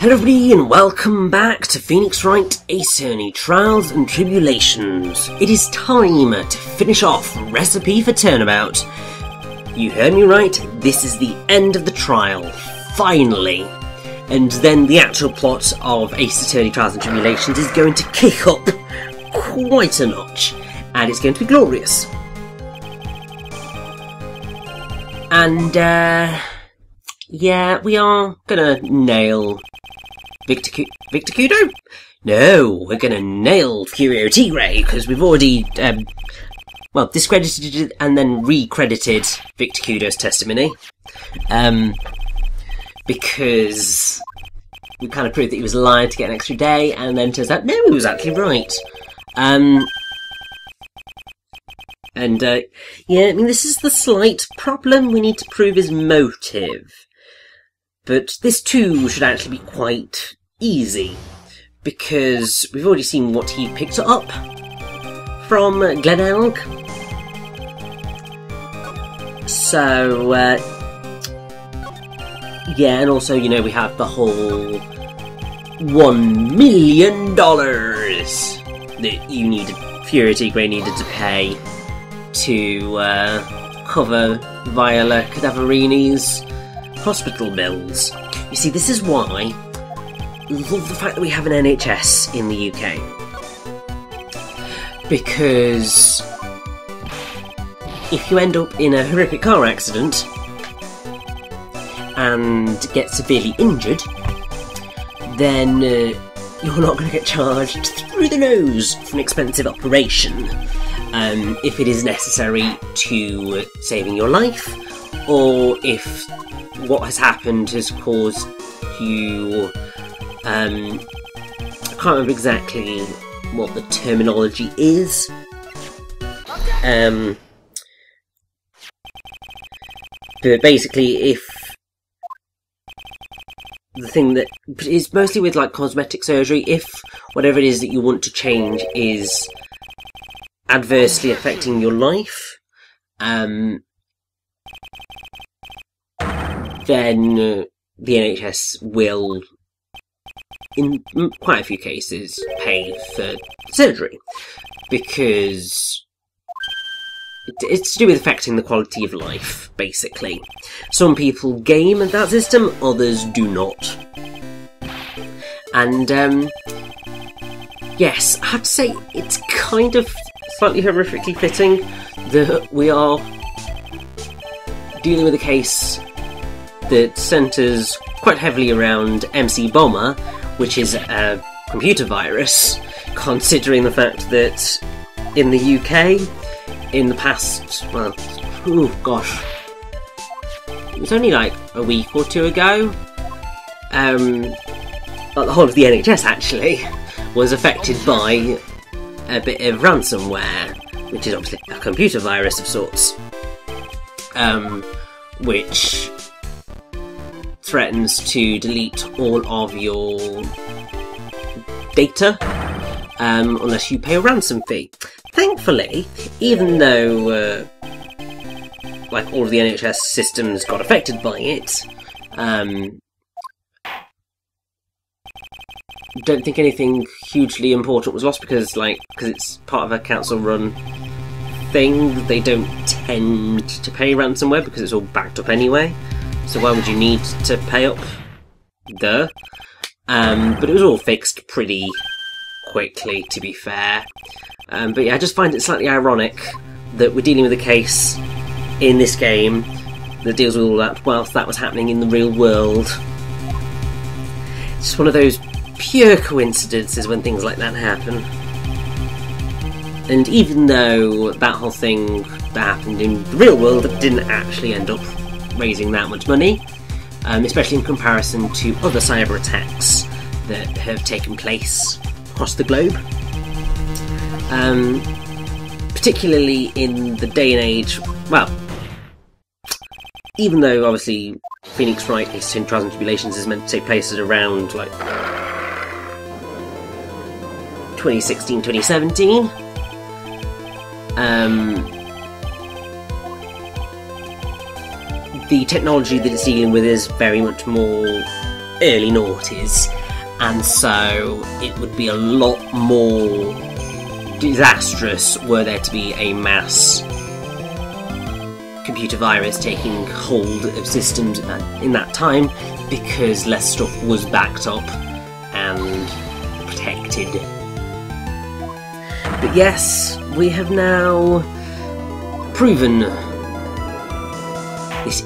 Hello everybody and welcome back to Phoenix Wright Ace Attorney Trials and Tribulations. It is time to finish off Recipe for Turnabout. You heard me right, this is the end of the trial, finally. And then the actual plot of Ace Attorney Trials and Tribulations is going to kick up quite a notch, and it's going to be glorious. And yeah, we are gonna nail Victor Kudo? No, we're gonna nail Furio Tigre, because we've already, well, discredited it and then recredited Victor Kudo's testimony. Because we kind of proved that he was lying to get an extra day, and then turns out, no, he was actually right. Yeah, I mean, this is the slight problem. We need to prove his motive. But this too should actually be quite easy, because we've already seen what he picked up from Glenelg. So, yeah, and also, you know, we have the whole $1 million that you needed, Furio Tigre needed to pay to cover Viola Cadaverini's hospital bills. You see, this is why I love the fact that we have an NHS in the UK. Because if you end up in a horrific car accident and get severely injured, then you're not going to get charged through the nose for an expensive operation if it is necessary to saving your life, or if what has happened has caused you, I can't remember exactly what the terminology is, but basically if the thing that is mostly with like cosmetic surgery, if whatever it is that you want to change is adversely affecting your life, then the NHS will, in quite a few cases, pay for surgery, because it's to do with affecting the quality of life, basically. Some people game at that system, others do not. And, yes, I have to say, it's kind of slightly horrifically fitting that we are dealing with a case that centres quite heavily around MC Bomber, which is a computer virus, considering the fact that in the UK, in the past, well, oh gosh, it was only like a week or two ago, the whole of the NHS actually was affected by a bit of ransomware, which is obviously a computer virus of sorts, which threatens to delete all of your data unless you pay a ransom fee. Thankfully, even though like all of the NHS systems got affected by it, don't think anything hugely important was lost, because it's part of a council-run thing. They don't tend to pay ransomware because it's all backed up anyway. So why would you need to pay up? But it was all fixed pretty quickly, to be fair. But yeah, I just find it slightly ironic that we're dealing with a case in this game that deals with all that whilst that was happening in the real world. It's just one of those pure coincidences when things like that happen. And even though that whole thing that happened in the real world didn't actually end up raising that much money, especially in comparison to other cyber attacks that have taken place across the globe, particularly in the day and age, well, even though obviously Phoenix Wright Ace Attorney Trials and Tribulations is meant to take place at around like 2016, 2017, the technology that it's dealing with is very much more early noughties, and so it would be a lot more disastrous were there to be a mass computer virus taking hold of systems in that time, because less stuff was backed up and protected. But yes, we have now proven this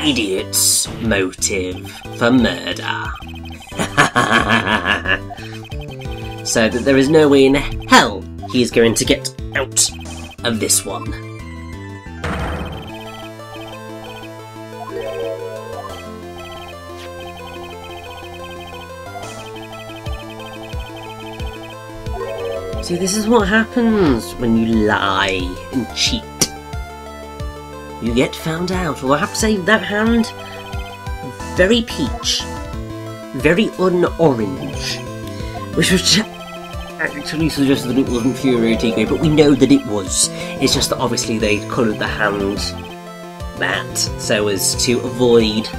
idiot's motive for murder. So that there is no way in hell he is going to get out of this one. See, this is what happens when you lie and cheat. You get found out. Although I have to say, that hand, very peach. Very un-orange. Which was actually suggested that it wasn't Furious Grey, but we know that it was. It's just that obviously they coloured the hand that, so as to avoid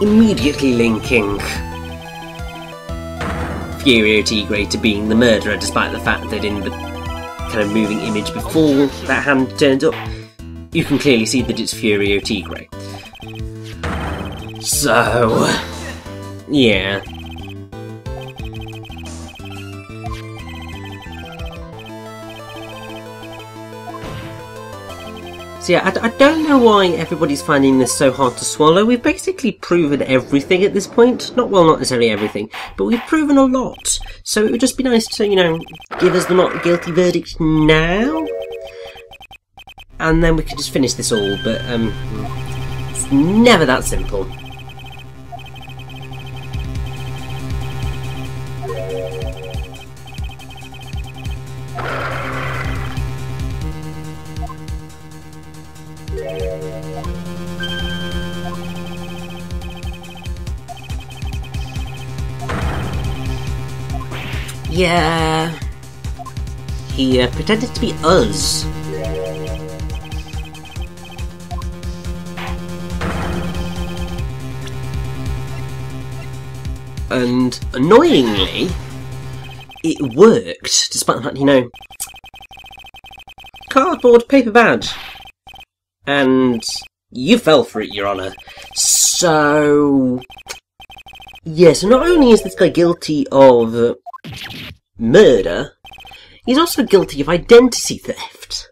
immediately linking Furious Grey to being the murderer, despite the fact that in the kind of moving image before that hand turned up, you can clearly see that it's Furious Grey. So, yeah. So yeah, I don't know why everybody's finding this so hard to swallow. We've basically proven everything at this point. Not necessarily everything, but we've proven a lot. So it would just be nice to, you know, give us the not guilty verdict now. And then we could just finish this all, but it's never that simple. Yeah, he pretended to be us. And annoyingly, it worked, despite the fact, you know, cardboard paper badge. And you fell for it, Your Honour. So, yeah, so not only is this guy guilty of murder, he's also guilty of identity theft.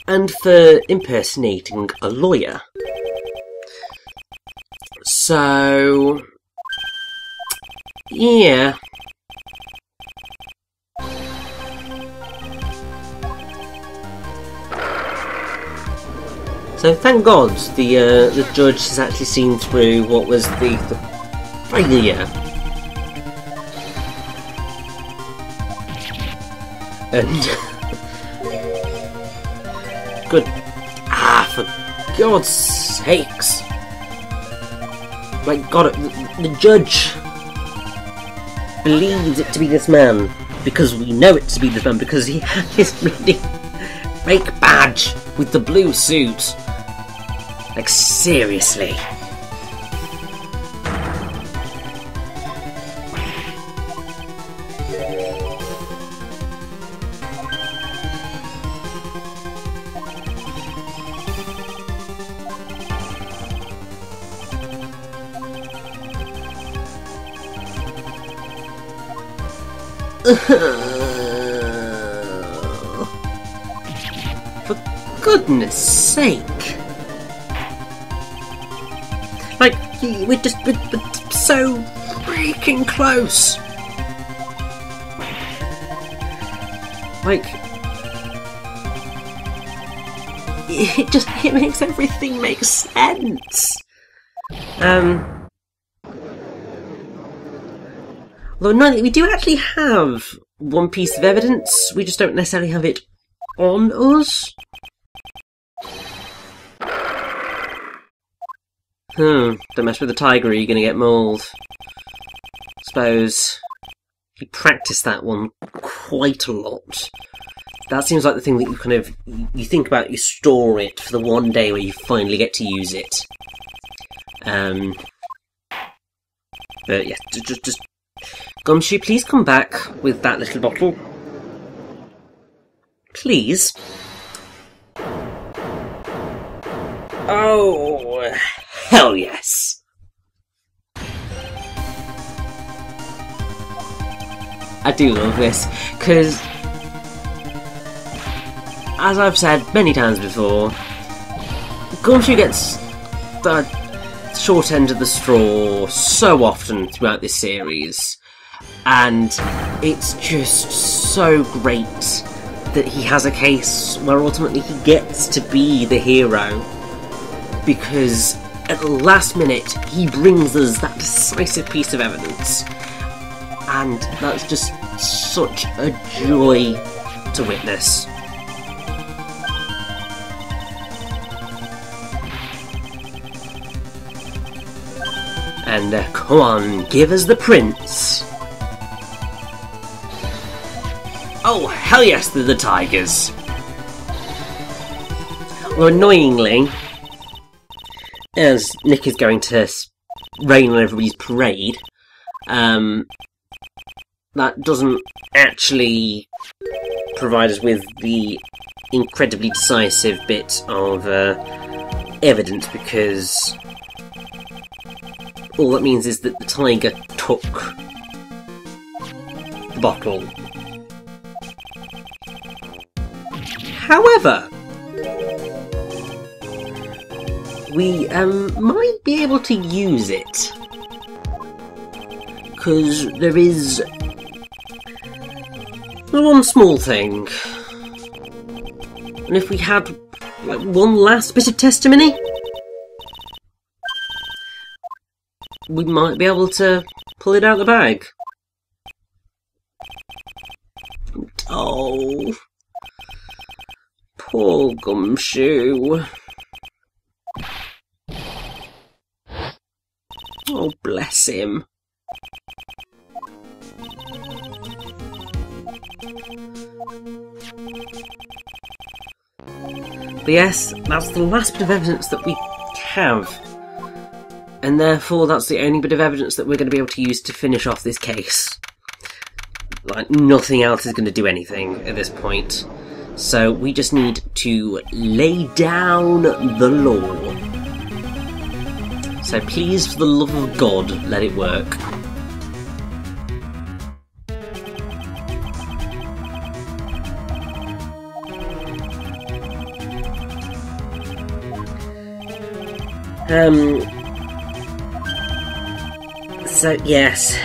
And for impersonating a lawyer. So, yeah. So thank God the judge has actually seen through what was the failure. And good. For God's sakes! My God, the judge believes it to be this man because we know it to be this man because he had his really fake badge with the blue suit. Like, seriously. For goodness sake. Like, we're so freaking close. Like, it makes everything make sense. Although no, we do actually have one piece of evidence, we just don't necessarily have it on us. Don't mess with the tiger or you're gonna get mauled. Suppose you practice that one quite a lot. That seems like the thing that you kind of you think about, you store it for the one day where you finally get to use it. But yeah, just Gumshoe, please come back with that little bottle. Please. Oh, hell yes. I do love this, because, as I've said many times before, Gumshoe gets the short end of the straw so often throughout this series, and it's just so great that he has a case where ultimately he gets to be the hero, because at the last minute he brings us that decisive piece of evidence, and that's just such a joy to witness. And come on, give us the prince. Oh, hell yes, they're the tigers. Well, annoyingly, as Nick is going to rain on everybody's parade, that doesn't actually provide us with the incredibly decisive bit of evidence, because all that means is that the tiger took the bottle. However, we might be able to use it, because there is one small thing, and if we had like one last bit of testimony, we might be able to pull it out of the bag. Oh, poor Gumshoe. Oh, bless him. But yes, that's the last bit of evidence that we have. And therefore, that's the only bit of evidence that we're going to be able to use to finish off this case. Like, nothing else is going to do anything at this point. So, we just need to lay down the law. So please, for the love of God, let it work. So, yes.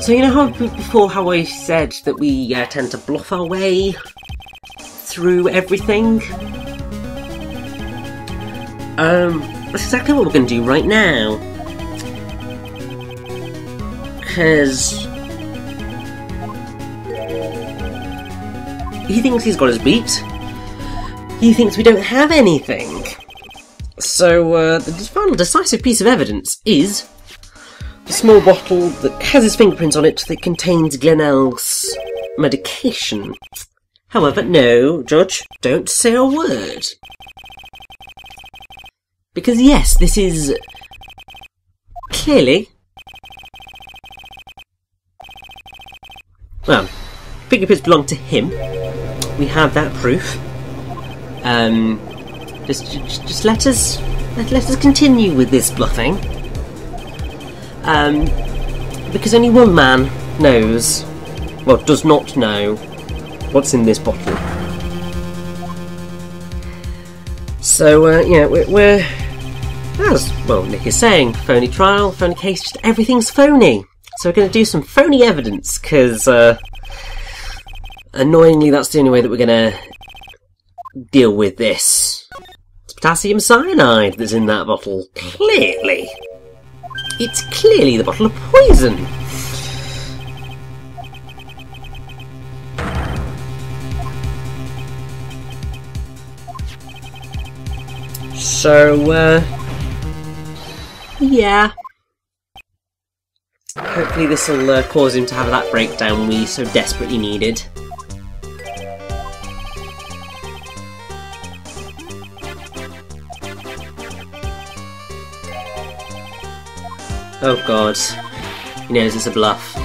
So, you know how before how I said that we tend to bluff our way through everything? That's exactly what we're going to do right now. Because he thinks he's got us beat. He thinks we don't have anything. So, the final decisive piece of evidence is a small bottle that has his fingerprints on it that contains Glenelg's medication. However, no, Judge, don't say a word. Because yes, this is clearly... Well, fingerprints belong to him. We have that proof. Just let us continue with this bluffing. Because only one man knows, well, does not know what's in this bottle. So, yeah, we're, as, well, Nick is saying, phony trial, phony case, just everything's phony. So we're going to do some phony evidence, because, annoyingly, that's the only way that we're going to deal with this. It's potassium cyanide that's in that bottle. Clearly. It's clearly the bottle of poison. So, yeah. Hopefully this will cause him to have that breakdown we so desperately needed. Oh god. He knows it's a bluff.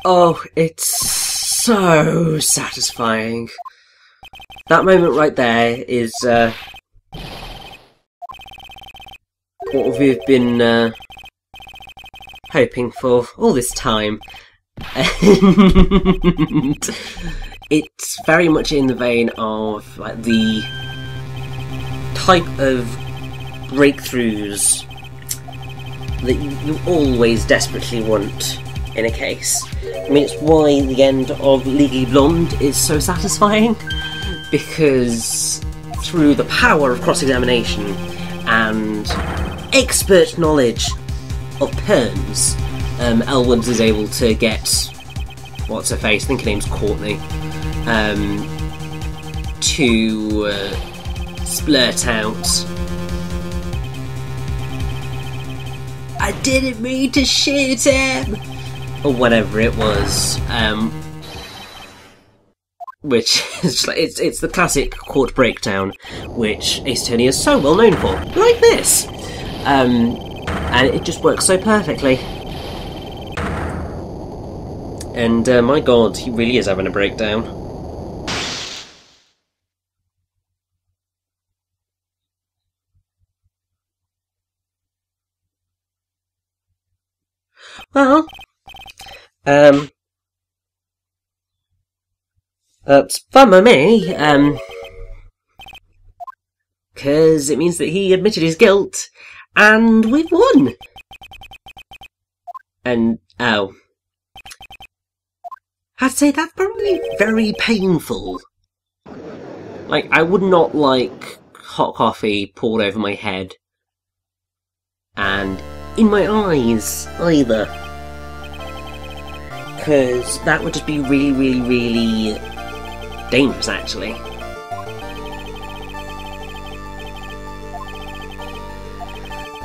Oh, it's so satisfying. That moment right there is what we've been hoping for all this time. And it's very much in the vein of like the type of breakthroughs that you always desperately want in a case. I mean, it's why the end of Legally Blonde is so satisfying, because through the power of cross-examination and expert knowledge of perms, Elwood is able to get what's-her-face, I think her name's Courtney, to splurt out, "I didn't mean to shoot him!" or whatever it was, which is like, it's the classic court breakdown, which Ace Attorney is so well known for, like this, and it just works so perfectly. And my god, he really is having a breakdown. Well, that's fun with me, because it means that he admitted his guilt, and we've won! And, oh. I'd say that's probably very painful. Like, I would not like hot coffee poured over my head, and in my eyes, either. Because that would just be really, really, really dangerous, actually.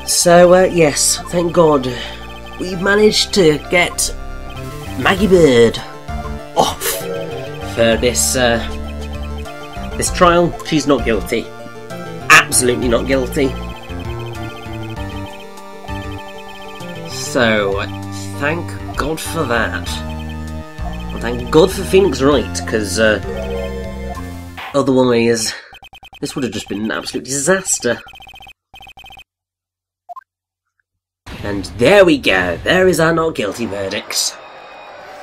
So, yes, thank God, we've managed to get Maggie Bird off for this, this trial. She's not guilty. Absolutely not guilty. So, thank God for that. And thank God for Phoenix Wright, because otherwise this would have just been an absolute disaster. And there we go. There is our not guilty verdict.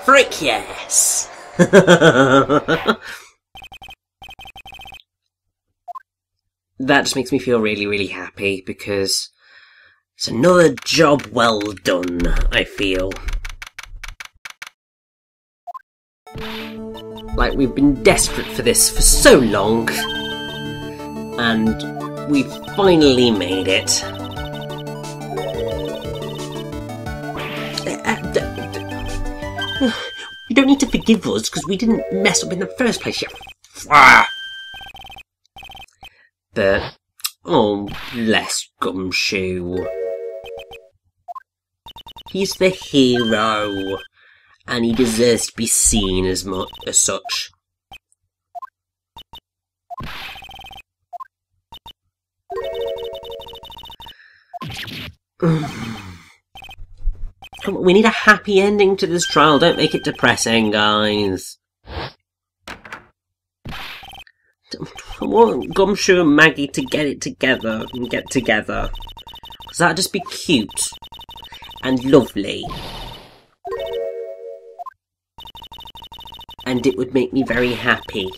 Frick yes! That just makes me feel really, really happy, because it's another job well done, I feel. Like, we've been desperate for this for so long, and we've finally made it. You don't need to forgive us, because we didn't mess up in the first place, you But, oh, bless Gumshoe. He's the hero, and he deserves to be seen as such. Come on, we need a happy ending to this trial. Don't make it depressing, guys. I want Gumshoe and Maggie to get it together and get together. Because that'd just be cute and lovely. And it would make me very happy.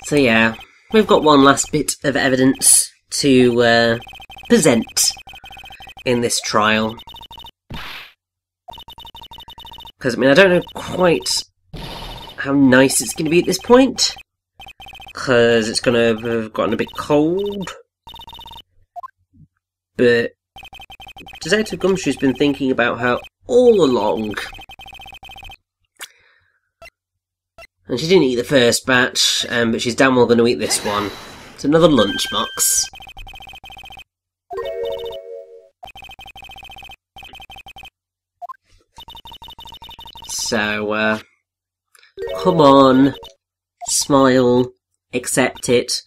So yeah, we've got one last bit of evidence to present in this trial. Because, I mean, I don't know quite how nice it's going to be at this point, because it's going to have gotten a bit cold. But Detective Gumshoe's been thinking about her all along. And she didn't eat the first batch, but she's damn well going to eat this one. It's another lunchbox. So, come on, smile, accept it,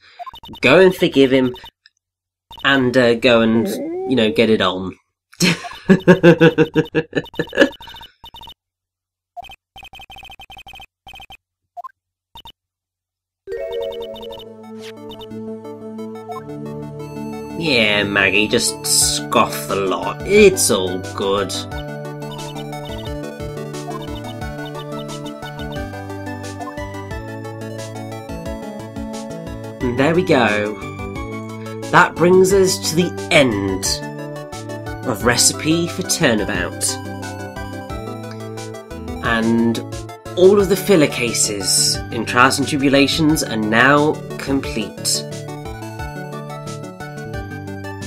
go and forgive him, and go and, you know, get it on. Yeah, Maggie, just scoff the lot. It's all good. And there we go. That brings us to the end of Recipe for Turnabout. And all of the filler cases in Trials and Tribulations are now complete.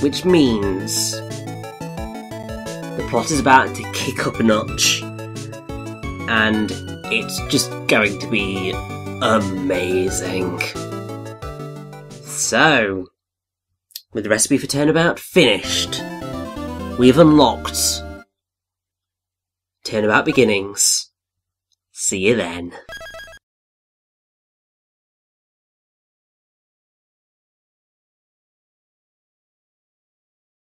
Which means the plot is about to kick up a notch. And it's just going to be amazing. So, with the Recipe for Turnabout finished, we've unlocked Turnabout Beginnings. See you then.